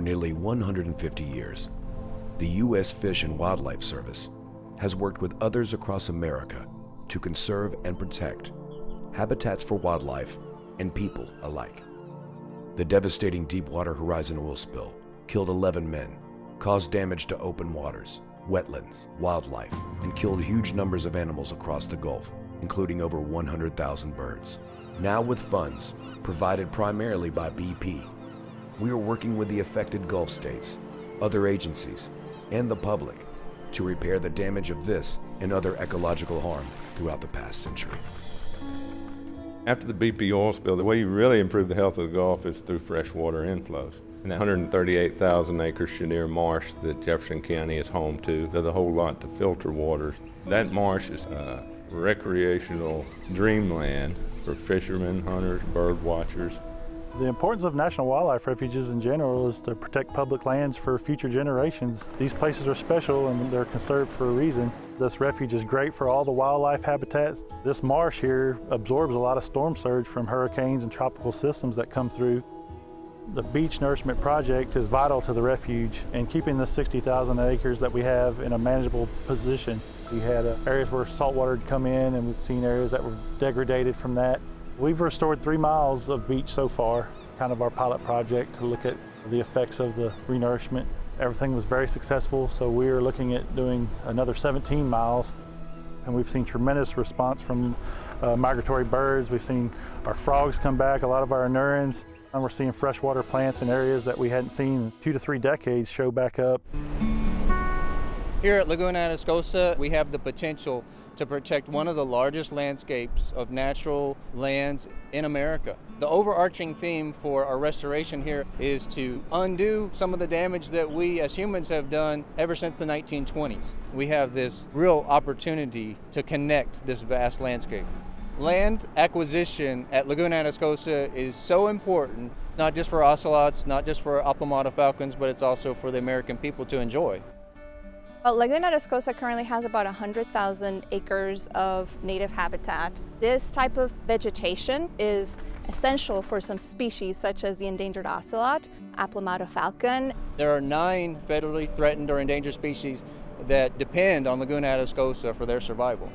nearly 150 years, the U.S. Fish and Wildlife Service has worked with others across America to conserve and protect habitats for wildlife and people alike. The devastating Deepwater Horizon oil spill killed 11 men, caused damage to open waters, wetlands, wildlife, and killed huge numbers of animals across the Gulf, including over 100,000 birds. Now, with funds provided primarily by BP, we are working with the affected Gulf states, other agencies, and the public to repair the damage of this and other ecological harm throughout the past century. After the BP oil spill, the way you really improve the health of the Gulf is through freshwater inflows. And the 138,000 acre Cheniere Marsh that Jefferson County is home to does a whole lot to filter waters. That marsh is a recreational dreamland for fishermen, hunters, bird watchers. The importance of national wildlife refuges in general is to protect public lands for future generations. These places are special and they're conserved for a reason. This refuge is great for all the wildlife habitats. This marsh here absorbs a lot of storm surge from hurricanes and tropical systems that come through. The beach nourishment project is vital to the refuge and keeping the 60,000 acres that we have in a manageable position. We had areas where saltwater had come in, and we've seen areas that were degraded from that. We've restored 3 miles of beach so far, kind of our pilot project to look at the effects of the renourishment. Everything was very successful, so we are looking at doing another 17 miles. And we've seen tremendous response from migratory birds. We've seen our frogs come back, a lot of our anurans, and we're seeing freshwater plants in areas that we hadn't seen in 2 to 3 decades show back up. Here at Laguna Atascosa, we have the potential to protect one of the largest landscapes of natural lands in America. The overarching theme for our restoration here is to undo some of the damage that we as humans have done ever since the 1920s. We have this real opportunity to connect this vast landscape. Land acquisition at Laguna Atascosa is so important, not just for ocelots, not just for Aplomata falcons, but it's also for the American people to enjoy. Well, Laguna Atascosa currently has about 100,000 acres of native habitat. This type of vegetation is essential for some species such as the endangered ocelot, Aplomata falcon. There are 9 federally threatened or endangered species that depend on Laguna Atascosa for their survival.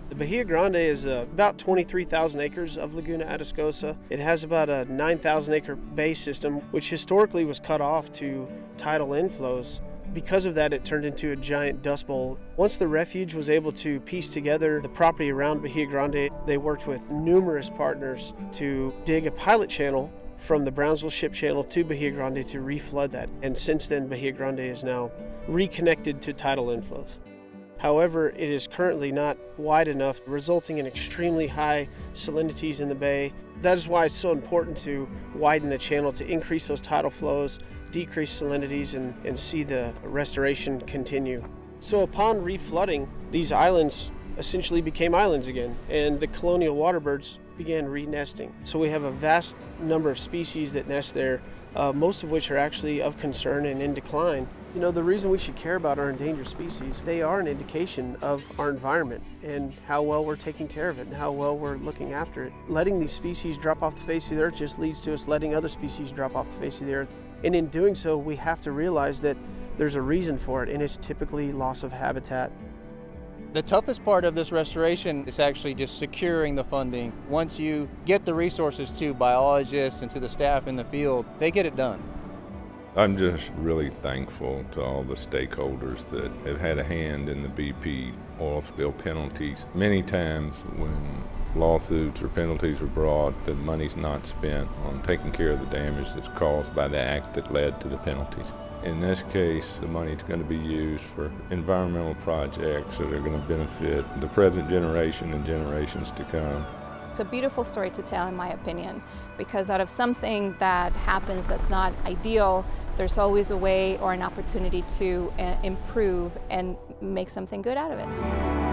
The Bahia Grande is about 23,000 acres of Laguna Atascosa. It has about a 9,000 acre bay system, which historically was cut off to tidal inflows. Because of that, it turned into a giant dust bowl. Once the refuge was able to piece together the property around Bahia Grande, they worked with numerous partners to dig a pilot channel from the Brownsville Ship Channel to Bahia Grande to reflood that. And since then, Bahia Grande is now reconnected to tidal inflows. However, it is currently not wide enough, resulting in extremely high salinities in the bay. That is why it's so important to widen the channel to increase those tidal flows, decrease salinities, and see the restoration continue. So upon reflooding, these islands essentially became islands again, and the colonial waterbirds began re-nesting. So we have a vast number of species that nest there, most of which are actually of concern and in decline. You know, the reason we should care about our endangered species, they are an indication of our environment and how well we're taking care of it and how well we're looking after it. Letting these species drop off the face of the earth just leads to us letting other species drop off the face of the earth. And in doing so, we have to realize that there's a reason for it, and it's typically loss of habitat. The toughest part of this restoration is actually just securing the funding. Once you get the resources to biologists and to the staff in the field, they get it done. I'm just really thankful to all the stakeholders that have had a hand in the BP oil spill penalties. Many times when lawsuits or penalties are brought, the money's not spent on taking care of the damage that's caused by the act that led to the penalties. In this case, the money's going to be used for environmental projects that are going to benefit the present generation and generations to come. It's a beautiful story to tell, in my opinion, because out of something that happens that's not ideal, there's always a way or an opportunity to improve and make something good out of it.